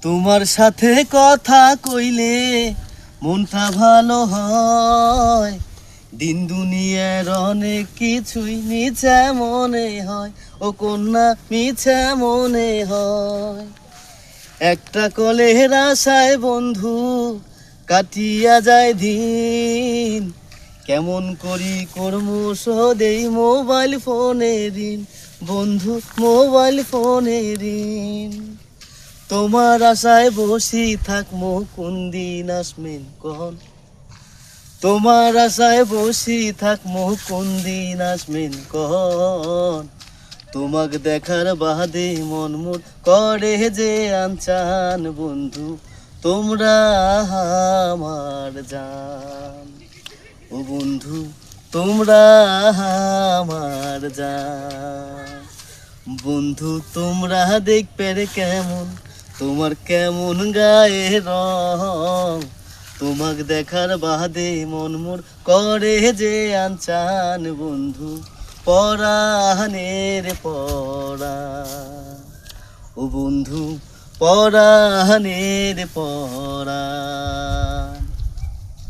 তোমার সাথে কথা কইলে মনটা ভালো হয়, দিন দুনিয়ার অনেক কিছুই মিছে মনে হয়, ও কন্যা মিছে মনে হয়। একটা কলের আশায় বন্ধু কাটিয়া যায় দিন, কেমন করি কর্ম শোধেই মোবাইল ফোনে ঋণ, বন্ধু মোবাইল ফোনে ঋণ। তোমার আশায় বসি থাকমো কোন দিন আসবেন কখন, তোমার আশায় বসি থাকমো কোন দিন আসবেন কখন। তোমাক দেখার বাদে মন মোর করে যে আনচান, বন্ধু তোমরা আমার জান, ও বন্ধু তোমরা আমার জান। বন্ধু তোমরা দেখবে রে কেমন, তোমার কেমন গায়ে রং, তোমাক দেখার বাদে মন মোর করে যে আনচান, বন্ধু পরাণের পরা, ও বন্ধু পরাণের পরা।